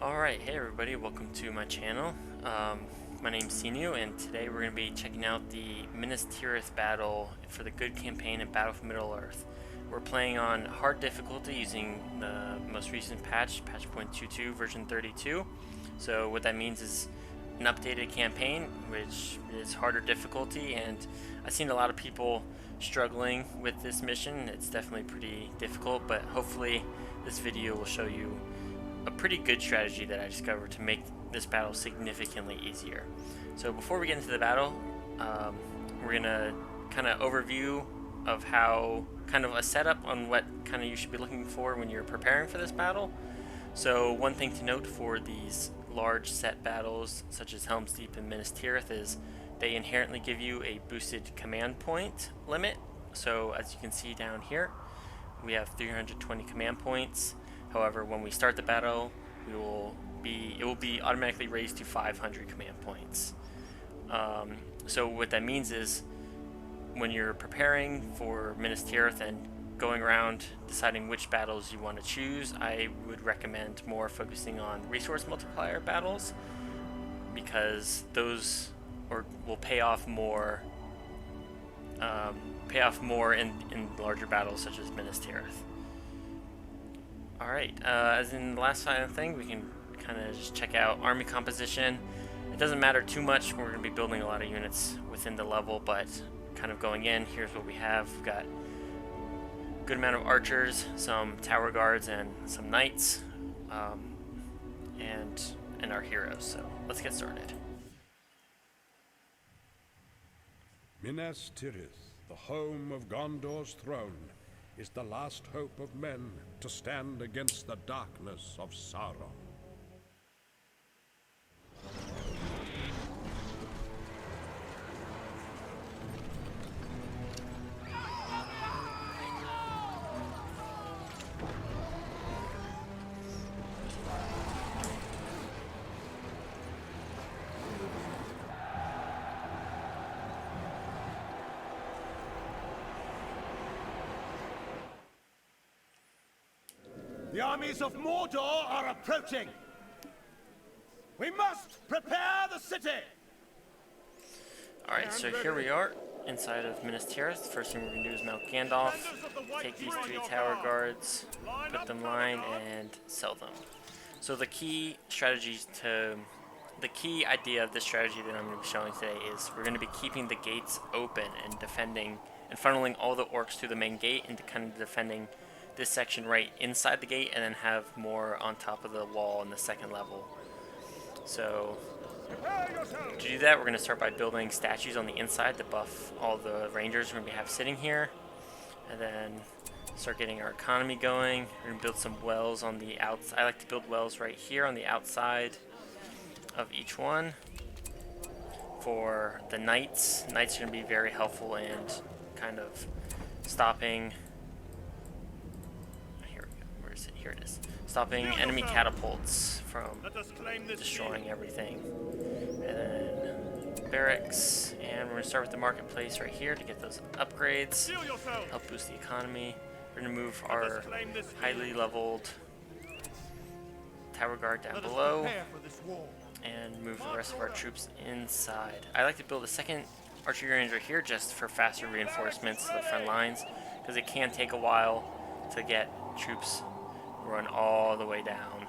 Alright, hey everybody, welcome to my channel. My name's Sinu, and today we're going to be checking out the Minas Tirith battle for the Good campaign in Battle for Middle-earth. We're playing on hard difficulty using the most recent patch, patch 0.22, version 32. So what that means is an updated campaign, which is harder difficulty, and I've seen a lot of people struggling with this mission. It's definitely pretty difficult, but hopefully this video will show you a pretty good strategy that I discovered to make this battle significantly easier. So before we get into the battle, we're gonna kind of overview of how kind of a setup on what kind of you should be looking for when you're preparing for this battle. So one thing to note for these large set battles such as Helm's Deep and Minas Tirith is they inherently give you a boosted command point limit. So as you can see down here, we have 320 command points. However, when we start the battle, it will be automatically raised to 500 command points. So what that means is when you're preparing for Minas Tirith and going around deciding which battles you want to choose, I would recommend more focusing on resource multiplier battles, because those will pay off more in larger battles such as Minas Tirith. Alright, as in the last thing, we can kind of just check out army composition. It doesn't matter too much, we're going to be building a lot of units within the level, but kind of going in, here's what we have. We've got a good amount of archers, some tower guards, and some knights, and our heroes. So let's get started. Minas Tirith, the home of Gondor's throne, is the last hope of men to stand against the darkness of Sauron. The armies of Mordor are approaching! We must prepare the city! Alright, so here we are inside of Minas Tirith. First thing we're going to do is mount Gandalf, take these 3 tower guards, put them line, and sell them. So the key idea of this strategy that I'm going to be showing today is we're going to be keeping the gates open and defending and funneling all the orcs to the main gate and kind of defending this section right inside the gate, and then have more on top of the wall in the second level. So to do that, we're going to start by building statues on the inside to buff all the rangers we're going to have sitting here, and then start getting our economy going. We're going to build some wells on the outside. I like to build wells right here on the outside of each one. For the knights are going to be very helpful in kind of stopping. Here it is. Stopping enemy catapults from destroying everything. And then barracks, and we're going to start with the marketplace right here to get those upgrades, help boost the economy. We're going to move our highly leveled tower guard down below and move the rest of our troops inside. I like to build a second archery range right here just for faster reinforcements to the front lines, because it can take a while to get troops run all the way down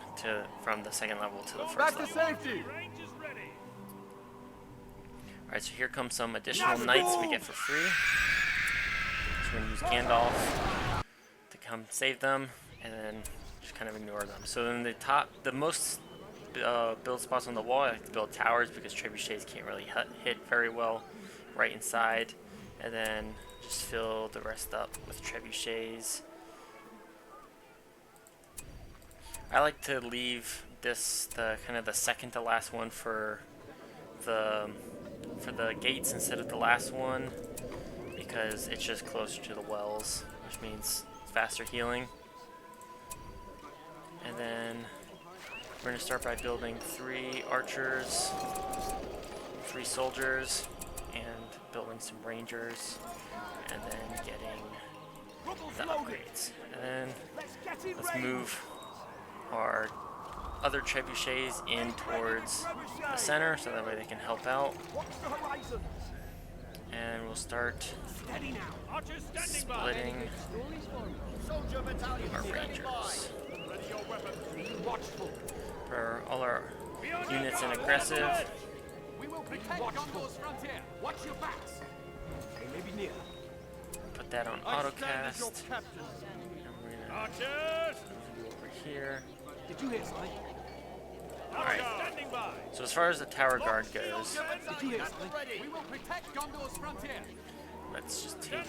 from the second level to the first level. Safety! Alright, so here comes some additional knights we get for free. So we're going to use Gandalf to come save them, and then just kind of ignore them. So then the most build spots on the wall, I like to build towers because trebuchets can't really hit very well right inside. And then just fill the rest up with trebuchets. I like to leave this the second to last one for the gates instead of the last one, because it's just closer to the wells, which means faster healing. And then we're going to start by building 3 archers, 3 soldiers, and building some rangers, and then getting the upgrades. And then let's move our other trebuchets in towards the center, so that way they can help out. And we'll start splitting our rangers. For all our units in aggressive. We will protect Gondor's frontier. Watch your backs. They may be near. Put that on autocast. And we're gonna move over here. Did you hear something? Alright. So as far as the tower guard goes, Did you hear something? We will protect Gondor's frontier. let's just take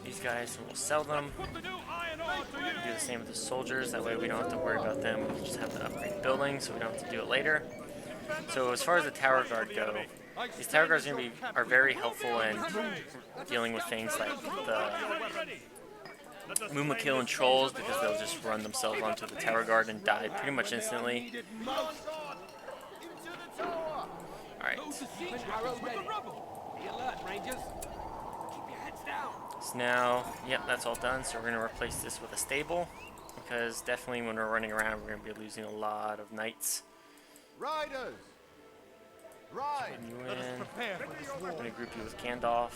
these guys and we'll sell them. Do the same with the soldiers, that way we don't have to worry about them. We can just have to upgrade buildings so we don't have to do it later. So as far as the tower guard go, these tower guards are very helpful in dealing with things like the Mumakil and trolls, because they'll just run themselves onto the tower guard and die pretty much instantly. Alright. Arrow ready. Be alert, Rangers. Keep your heads down. So now, yep, that's all done. So we're going to replace this with a stable, because definitely when we're running around, we're going to be losing a lot of knights. Riders! Ride! Putting you in. I'm going to group you with Gandalf.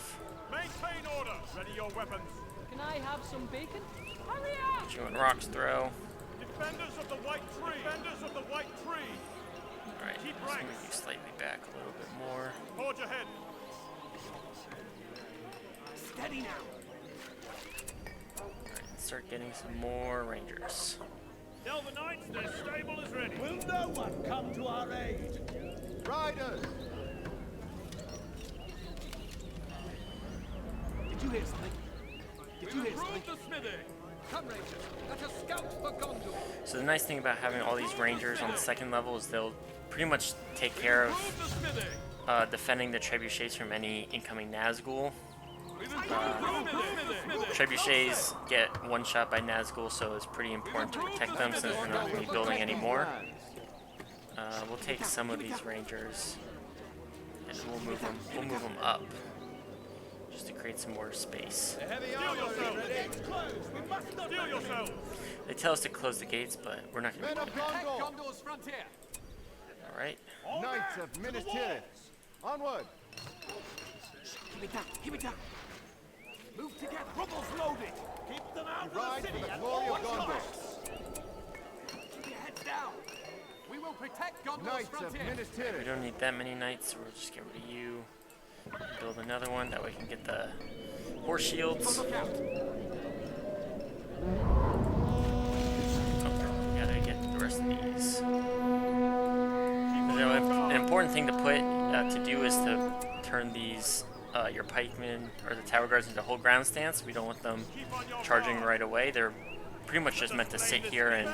Maintain order. Ready your weapons. Can I have some bacon? Hurry up! Put you in Rock's Throw. Defenders of the White Tree. Defenders of the White Tree. Alright, Keep let's ranks. move you slightly back a little bit more. Forge ahead. Steady now. Alright, start getting some more rangers. Tell the knights their stable is ready. Will no one come to our aid? Riders! Did you hear something? Did you hear something? Improve the smithy. Come, Rangers. Let us scout for Gondor. So the nice thing about having all these rangers on the second level is they'll pretty much take care Improve the smithy. of defending the trebuchets from any incoming Nazgul. Trebuchets get one shot by Nazgul, so it's pretty important to protect them since we're not going to be building any more. We'll take some of these rangers and we'll move them up just to create some more space. Steal yourselves. They tell us to close the gates, but we're not going to do that. Protect Gondor's frontier. All right. Knights of Minas Tirith! Onward! Keep it down. Keep it down. Move together. Rubble's loaded. Keep them out Ride of the for city the at glory all of Gondor. costs! Keep your heads down. We will protect Gondor's Knights of frontier. Minas We Tirith. don't need that many knights, so we'll just get rid of you. Build another one, that way we can get the horse shields. Look out. Okay, we gotta get the rest of these. You know, an important thing to put to do is to turn these your pikemen or the tower guards into whole ground stance. We don't want them charging right away. They're pretty much just meant to sit here and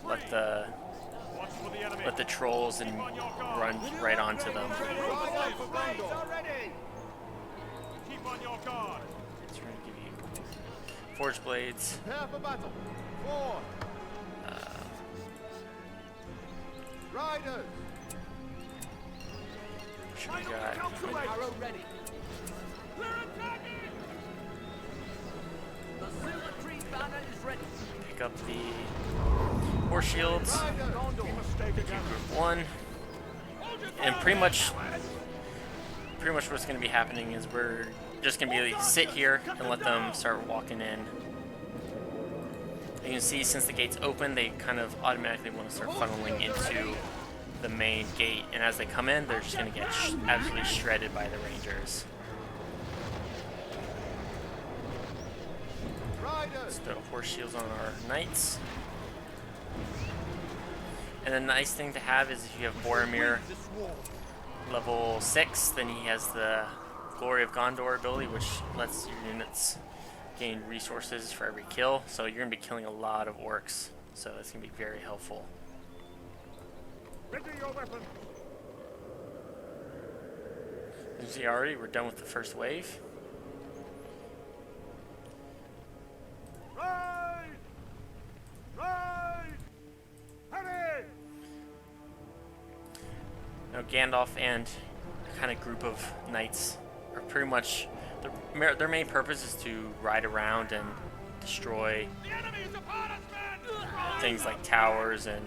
let the trolls and run right onto them. Ride for Gondor! Keep on your guard. So we're gonna give you forge blades. Prepare for battle. Forward. Riders. We got Arrow ready. We're attacking. The Silver Tree banner is ready. pick up the horse shields. Group 1. And pretty much what's going to be happening is we're just going to be sit here and let them start walking in. You can see since the gate's open, they kind of automatically want to start funneling into the main gate, and as they come in, they're just going to get absolutely shredded by the rangers. Let's throw horse shields on our knights. And the nice thing to have is if you have Boromir level 6, then he has the Glory of Gondor ability, which lets your units gain resources for every kill. So you're going to be killing a lot of orcs, so it's going to be very helpful. Ready your weapons. As you see already, we're done with the first wave. Ride! Ride! Hurry! Now Gandalf and a kind of group of knights are pretty much, their main purpose is to ride around and destroy The enemy is upon us, men! things like towers and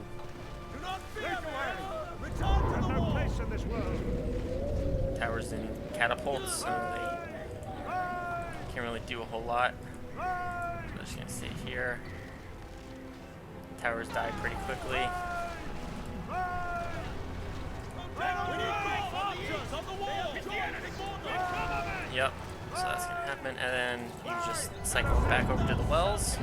not fear me! Return to the wall! Place in this world. Towers and catapults, so they can't really do a whole lot. So I'm just gonna stay here. Towers die pretty quickly. We need more archers on the wall! Yep, so that's gonna happen, and then you just cycle them back over to the wells.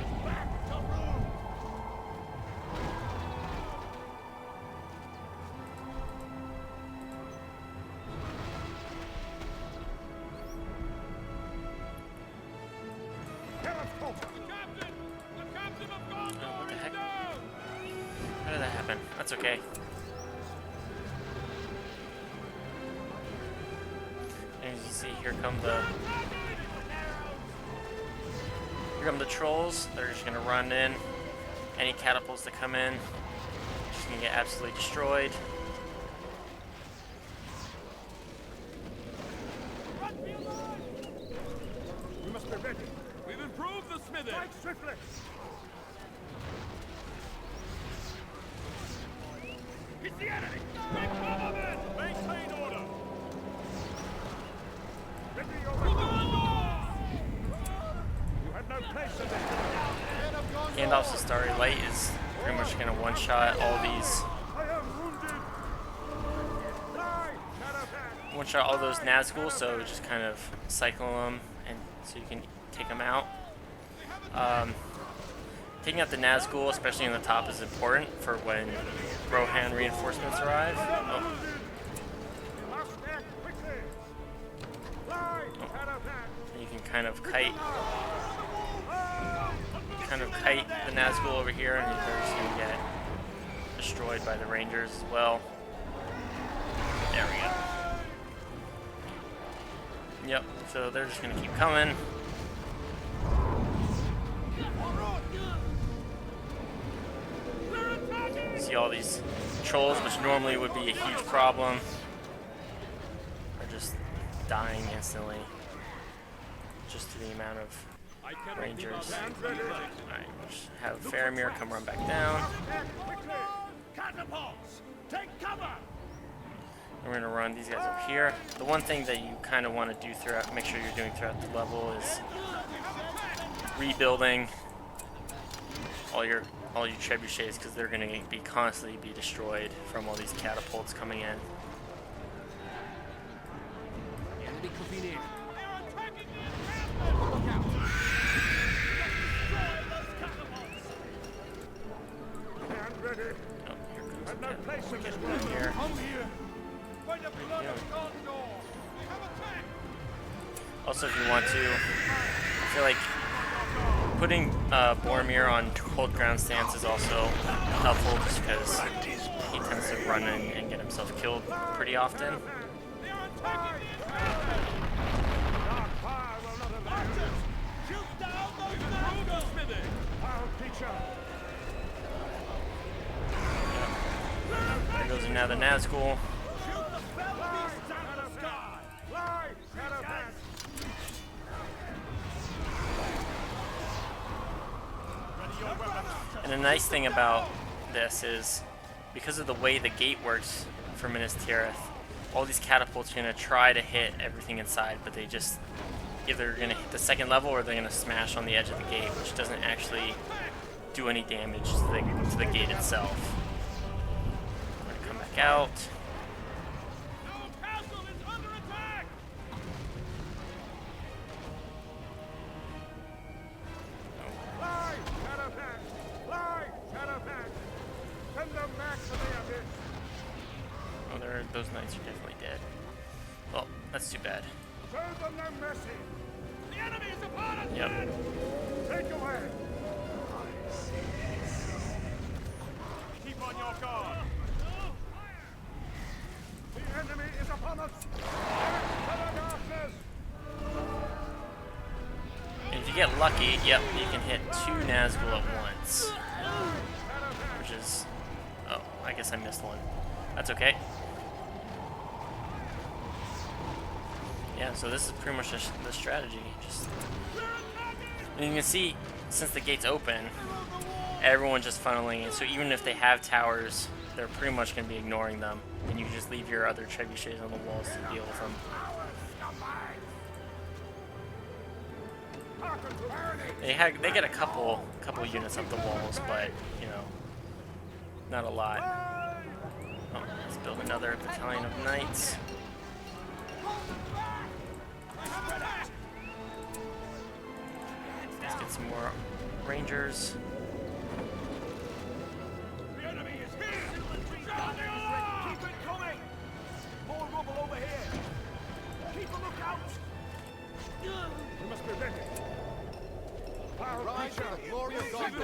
Oh, what the heck? How did that happen? That's okay. As you see, here come the trolls. They're just gonna run in. Any catapults that come in, just gonna get absolutely destroyed. We must be ready. We've improved the smithy. Fight swiftly. It's the enemy. Maintain order. Ready your weapons. You had no place in this. Gandalf's Starry Light is pretty much gonna one-shot all these. I am wounded. Die, Shadowcat. One-shot all those Nazgul, so just kind of cycle them, and so you can take them out. Taking out the Nazgul, especially in the top, is important for when Rohan reinforcements arrive. Oh. Must act quickly. Die, Shadowcat. You can kind of kite the Nazgul over here, and they're just gonna get destroyed by the Rangers as well. There we go. Yep, so they're just gonna keep coming. See all these trolls, which normally would be a huge problem, are just dying instantly, just to the amount of Rangers. Alright, just have Faramir come run back down. Catapults! Take cover! We're gonna run these guys over here. The one thing that you kind of want to do throughout, make sure you're doing throughout the level, is rebuilding all your trebuchets, because they're gonna be constantly destroyed from all these catapults coming in. The enemy could be near. Stand ready. Oh, here comes Had no again. place in this Get world. in here. Come here. By the blood of Gondor. We have attacked. Also, if you want to, I feel like putting Boromir on hold ground stance is also helpful, just because he tends to run in and get himself killed pretty often. They are attacking the Dark fire will not avail. Shoot down those Nazgul! I'll teach you. There goes another Nazgul. Shoot the fell beast out of the sky! Fly, Shadowcat. And the nice thing about this is, because of the way the gate works for Minas Tirith, all these catapults are going to try to hit everything inside, but they just either going to hit the second level or they're going to smash on the edge of the gate, which doesn't actually do any damage to the gate itself. We're going to come back out. Our castle is under attack. Fly, Shadowcat. Fly, Shadowcat. Send them back to the abyss. Oh, those knights are definitely dead. Well, that's too bad. Show them no mercy. The enemy is upon us. Yep. Take away. Keep on your guard. The enemy is upon us. Back to the darkness. And if you get lucky, yep, you can hit 2 Nazgul at once. Which is... oh, I guess I missed one. That's okay. Yeah, so this is pretty much the strategy. And you can see, since the gate's open, everyone's just funneling in. So even if they have towers they're pretty much going to be ignoring them, and you can just leave your other trebuchets on the walls to deal with them. They get a couple units up the walls, but you know, not a lot. Oh, let's build another battalion of knights. Let's get some more rangers. The enemy is here! Keep it coming! More rubble over here! Keep a lookout! We must be ready. Rise to the glory of Gondor.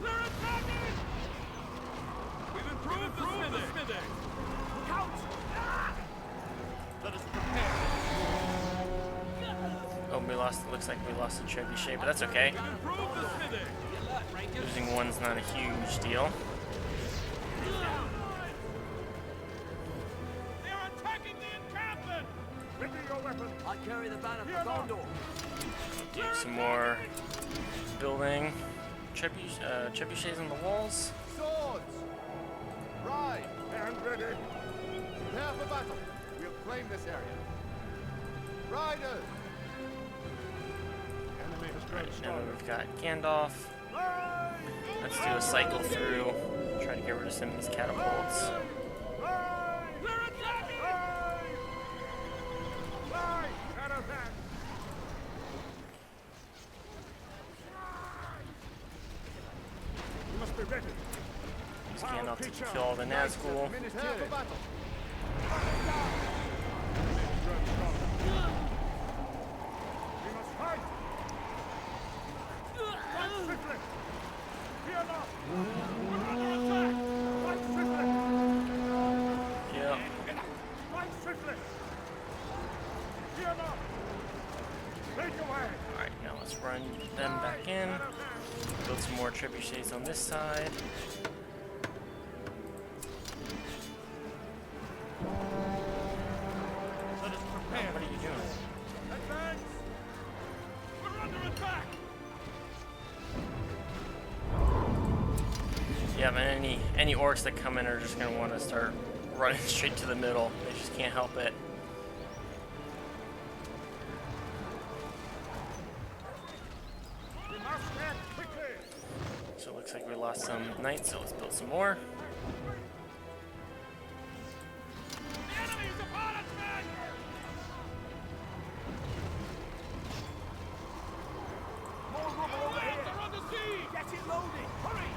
They're attacking! We've improved the smithing! Look out! Let us prepare! Oh, we lost. It looks like we lost a trebuchet, but that's okay. We've improved the smithing! Losing one's not a huge deal. They are attacking the encampment! Ready your weapons. I carry the banner for Gondor. Do some more building trebuchets on the walls. Swords! Ride! And ready. Prepare for battle. We'll claim this area. Riders! Enemy has grown Now stronger. we've got Gandalf. Let's do a cycle through. Try to get rid of some of these catapults. They're attacking! Fly, Shadowfax. You must be ready. Use Gandalf to kill all the Nazgul. Minas Tirith for battle. We must fight. Fight swiftly. Fear not. We're under attack. Fight swiftly. Yep. Fight swiftly. Fear not. Make away. Alright, now let's run them back in. Build some more trebuchets on this side. Let us prepare! What are you doing? Advance! We're under attack! Yeah, man, any orcs that come in are just gonna want to start running straight to the middle. They just can't help it. We must act quickly. So it looks like we lost some knights, so let's build some more. The enemy is upon us, men! More rubble over here! They're on the sea! Get it loaded! Hurry!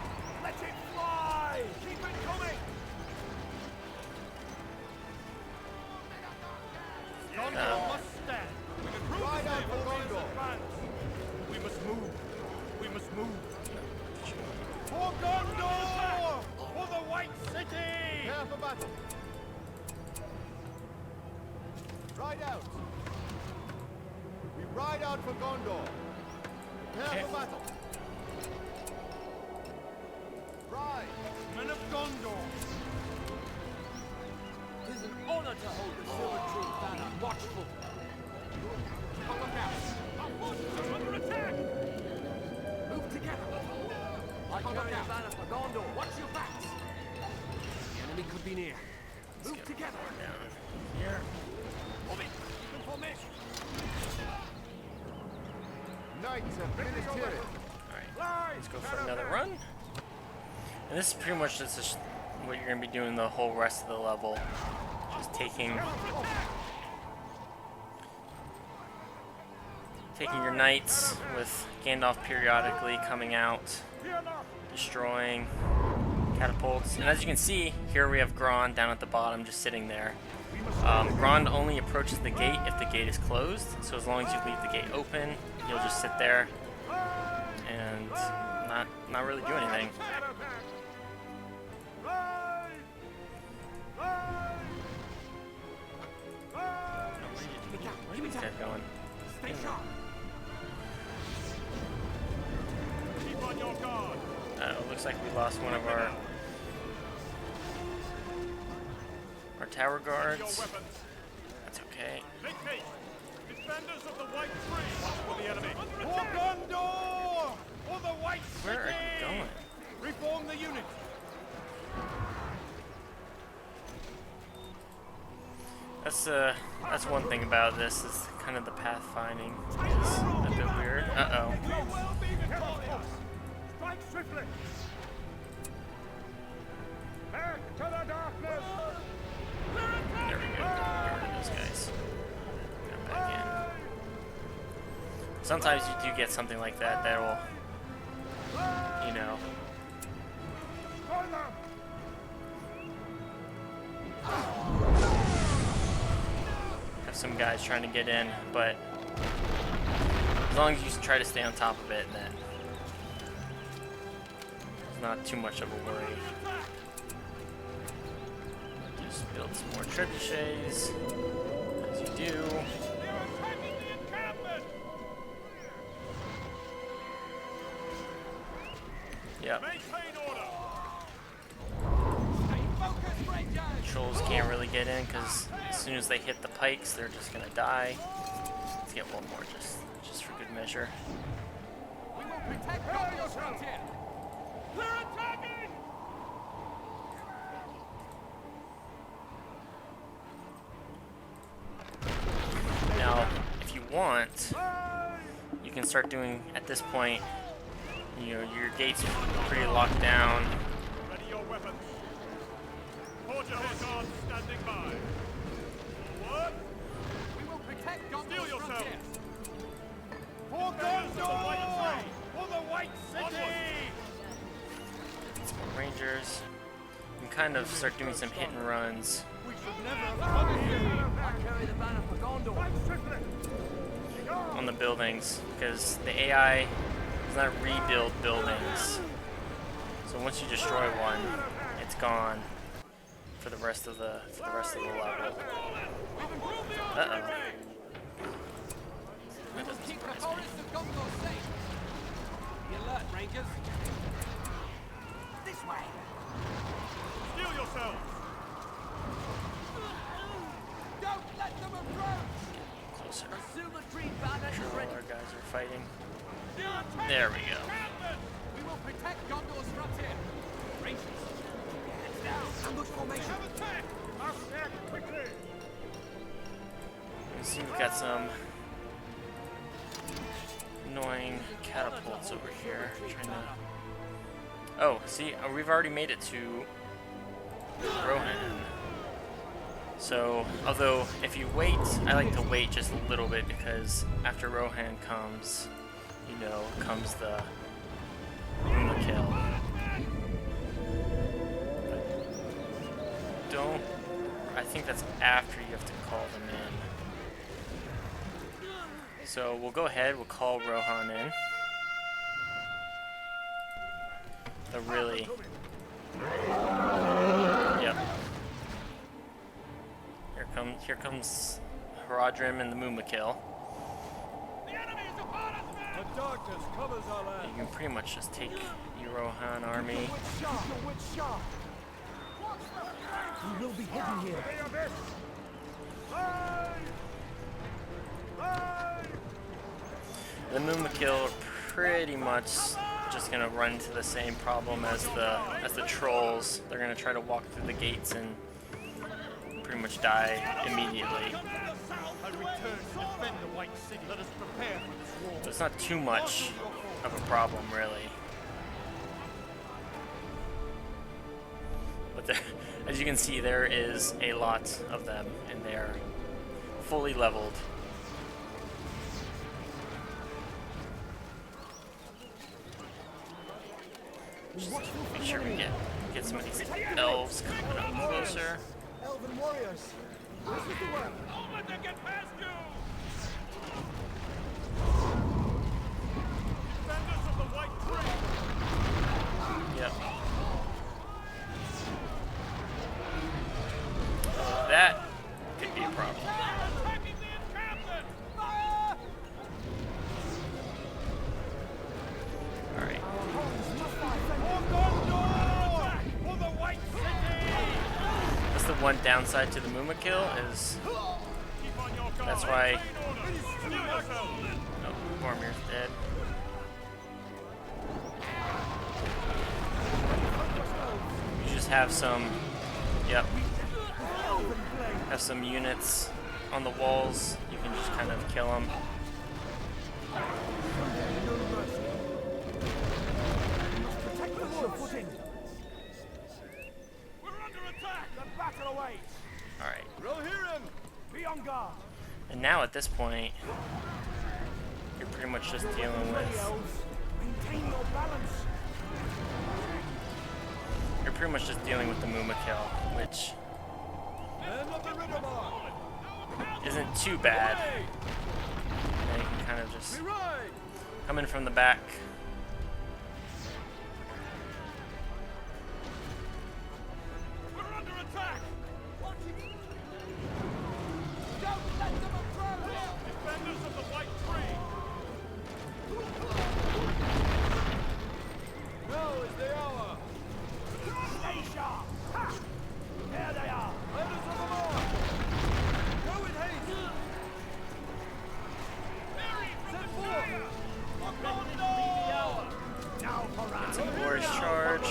Let it fly! Keep it coming! Gondor must stand. We've improved Ride the out stable. for Gondor. We must move! We must move! For Gondor! For the White City! Prepare for battle. Ride out. We ride out for Gondor. Prepare for battle. Ride. Men of Gondor! It is an honor to hold the Silver Tree banner watchful. Look out! Our forces are under attack! Move together! I carry the banner for Gondor. Watch your backs! The enemy could be near. Move together! Down here. Move it! Keep in formation! Knights of Minas Tirith. Alright, let's go for another run. And this is pretty much just what you're going to be doing the whole rest of the level. Just taking your knights with Gandalf periodically coming out, destroying catapults. And as you can see, here we have Grond down at the bottom just sitting there. Grond only approaches the gate if the gate is closed, so as long as you leave the gate open, he'll just sit there and not really do anything. Where are these guys going? Stay sharp! Keep on your guard! It looks like we lost one of our tower guards. That's okay. Make haste! It's Defenders of the White Tree for the enemy. For Gondor! For the White City! Where are you going? Reform the unit! That's one thing about this is kind of the pathfinding is a bit weird. Uh-oh. We will be victorious! Strike swiftly. Back to the darkness. There we go. Get rid of those guys. Get them back in. Sometimes you do get something like that that'll, you know, Join them. have some guys trying to get in, but as long as you try to stay on top of it, then it's not too much of a worry. Just build some more trebuchets, as you do. They're attacking the encampment. Yep. Maintain order. Stay focused, Rangers! Trolls can't really get in because as soon as they hit the pikes, they're just gonna die. Let's get one more just for good measure. We will protect Gondor's frontier! They're attacking. Now, if you want, you can start doing, at this point, you know, your gates are pretty locked down. Ready your weapons. Hold your head guards standing by. What? We will protect Steel Gondor's yourself. frontier! For Defenders of the White Gondor! Tree. For the White City! Some more rangers. You can kind of start doing some hit and runs We should never have come here! I carry the banner for Gondor! Strike swiftly. on the buildings because the AI does not rebuild buildings. So once you destroy one, it's gone for the rest of the level. Uh-oh. We will keep the forests of Gondor safe! Be alert, Rangers! This way! Steel yourselves. Don't let them approach! Closer. Assume a tree banner Sure, is all ready! our guys are fighting. They're attacking There we go. the encampment. We will protect Gondor's frontier! Rangers! Heads down! Ambush formation! Have attack. Must act quickly. You see we've got some annoying catapults over here trying to... Oh, see, we've already made it to Rohan. So, although if you wait, I like to wait just a little bit because after Rohan comes, you know, comes the kill. Don't... I think that's after you have to call them in. So we'll go ahead, we'll call Rohan in. The really... Yep. Here comes Haradrim and the Mumakil. The enemy is upon us now. The darkness covers our land. You can pretty much just take your Rohan army. We will be hidden here. The abyss. Fly. Fly. The Mumakil are pretty much just gonna run into the same problem as the trolls. They're gonna try to walk through the gates and pretty much die immediately. I return to defend the White City. Let us prepare for this war. So it's not too much of a problem, really. But there, as you can see, there is a lot of them, and they're fully leveled. Just make sure we get some of these elves coming up closer. Elven warriors. This is the way. Don't let them get past you. Defenders of the White Tree. Yep. That could be a problem. Attacking the encampment. Alright. For Gondor! For the White City! That's the one downside to the Mumakil is Keep on your guard. that's why Maintain order. Oh, Bormir's dead. You just have some, yep, have some units on the walls. You can just kind of kill them. Alright. Be on guard. And now at this point, you're pretty much just dealing with... Maintain your balance. You're pretty much just dealing with the Muma kill, which isn't too bad. And you can kind of just come in from the back. We're under attack. Defenders of the White Tree. Now is the hour. Stay sharp. Ha! There they are. Riders of the mark. Go with haste. Set forth. Now for us. It's a glorious charge.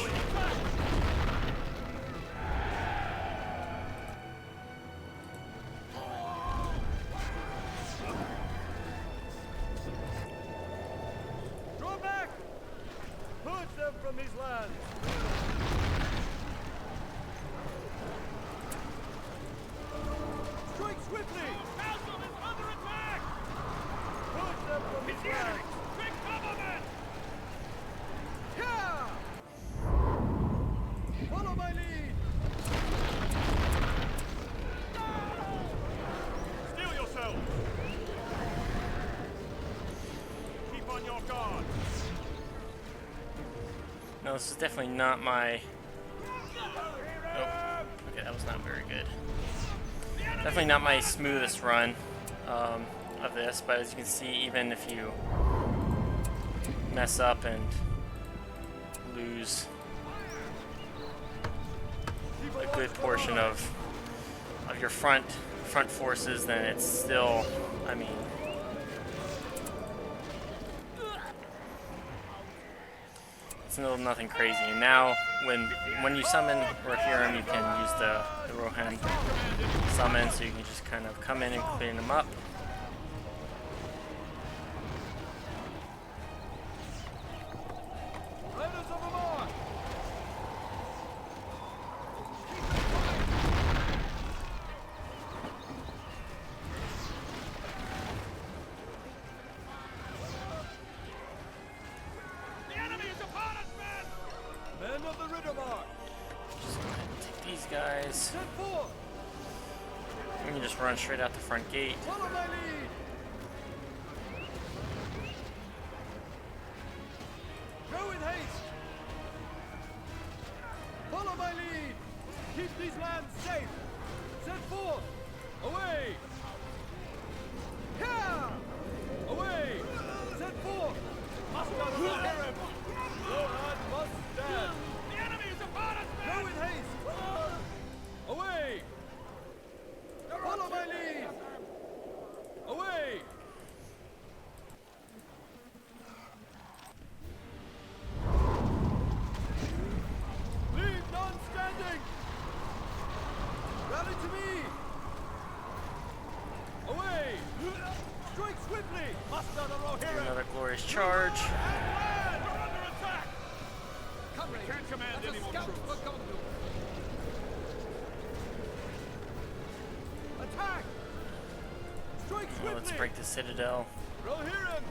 Draw back. Purge them from these lands. Strike swiftly. Castle is under attack. Purge them from these lands. Quick cover, men. Yeah! Follow my lead. Steel yourselves. Keep on your guard. No, this is definitely not my... Oh, okay, that was not very good. Definitely not my smoothest run of this, but as you can see, even if you mess up and lose a good portion of your front forces, then it's still, I mean, it's still nothing crazy. And now, when you summon Rohirrim, you can use the Rohan summon, so you can just kind of come in and clean them up. Riders of the mark. The enemy is upon us, men. Men of the Riddermark. Just go ahead and take these guys. Set forth. You can just run straight out the front gate. Follow my lead. Go with haste. Follow my lead. Keep these lands safe. Set forth. Away. Here. Away. Set forth. Must not Rohan must stand. The enemy is upon us, men. Go with haste. Away. Follow my lead. Away. Leave none standing. Rally to me. Away. Strike swiftly. Muster the Rohirrim. Another glorious charge. We're under attack. We can't command any more troops. Attack. Strike Well, let's swiftly. break the citadel. Rohirrim.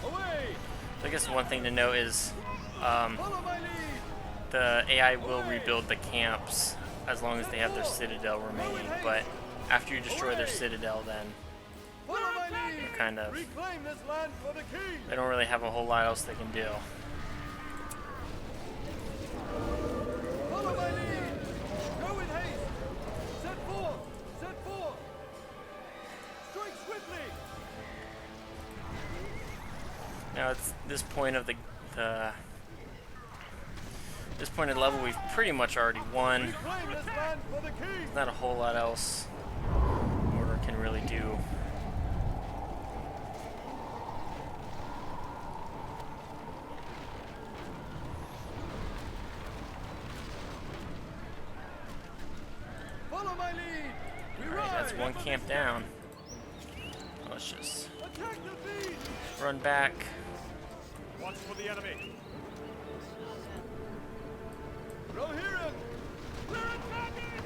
Away. I guess one thing to note is Follow my lead. the AI will rebuild the camps as long as they have their citadel remaining, but after you destroy their citadel, then Follow my lead. they're kind of, Reclaim this land for the king. they don't really have a whole lot else they can do. Follow my lead. Go with haste. Set forth. Set forth. Strike swiftly. Now it's this point of the this point of the level, we've pretty much already won. Reclaim this land for the king. Not a whole lot else Order can really do. my lead! We Alright, that's ride! one camp down. Let's just Attack the beast! run back. Watch for the enemy. Rohirrim! We're attacking!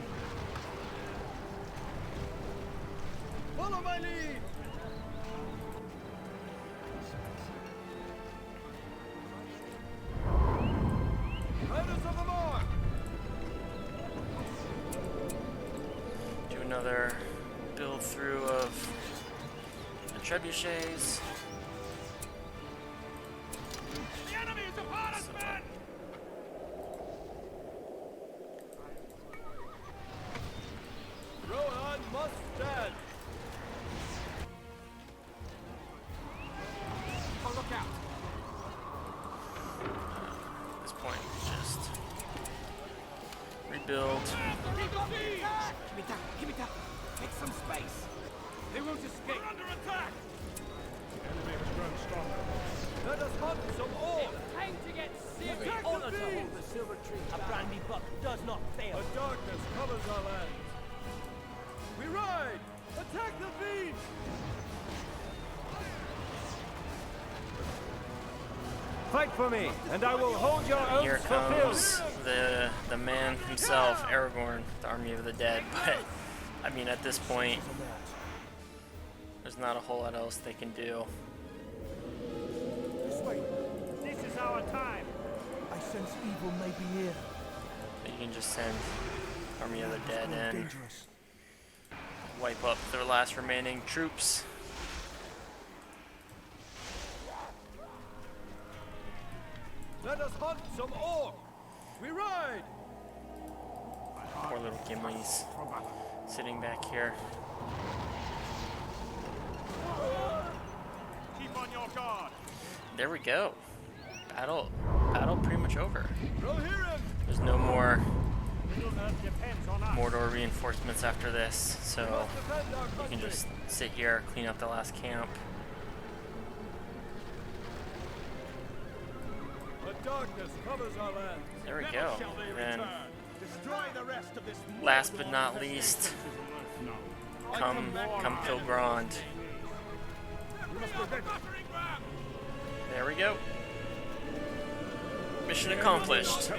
Follow my lead! Riders of the Mark! Do another build through of the trebuchets. The enemy is upon us, men! Rohan must stand! Oh, look out! At this point, just rebuild. Give me that! Give me that! Take some space! They won't escape! We're under attack! The enemy has grown stronger. Let us hunt some orcs! Time to get serious. Attack Honor the to hold beast! the silver tree. A brandy buck does not fail. A darkness covers our lands. We ride! Attack the beast! Fight for me, and I will hold your Here oaths fulfilled. comes the man himself, Aragorn, the army of the dead. But I mean, at this point, there's not a whole lot else they can do. This way. This is our time. I sense evil may be here. But you can just send army of the dead in, Dangerous. wipe up their last remaining troops. Let us hunt some orcs! We ride! Poor little Gimli's sitting back here. Keep on your guard. There we go. Battle pretty much over. Rohirrim! There's no more Middle-earth depends on us. Mordor reinforcements after this, so Defend our you country! can just sit here, clean up the last camp. A darkness covers our lands. There we Never go. shall they And then, return. Destroy the rest of this last but not least, come Pilgrond. We must prevent it. There we go. Mission accomplished.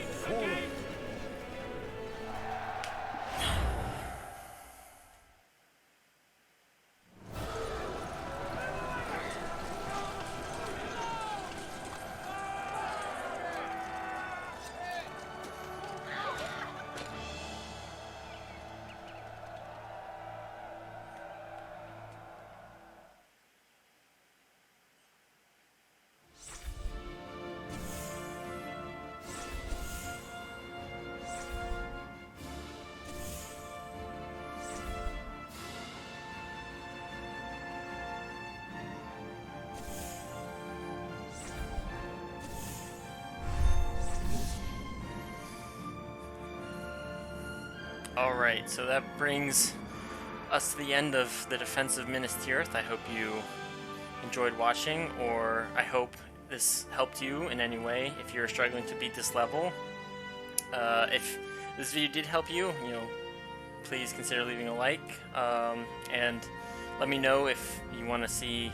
Alright, so that brings us to the end of the defense of Minas Tirith. I hope you enjoyed watching, or I hope this helped you in any way if you're struggling to beat this level. If this video did help you, please consider leaving a like, and let me know if you want to see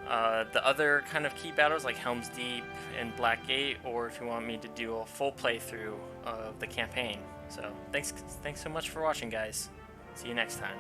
the other kind of key battles like Helm's Deep and Blackgate, or if you want me to do a full playthrough of the campaign. So thanks so much for watching, guys. See you next time.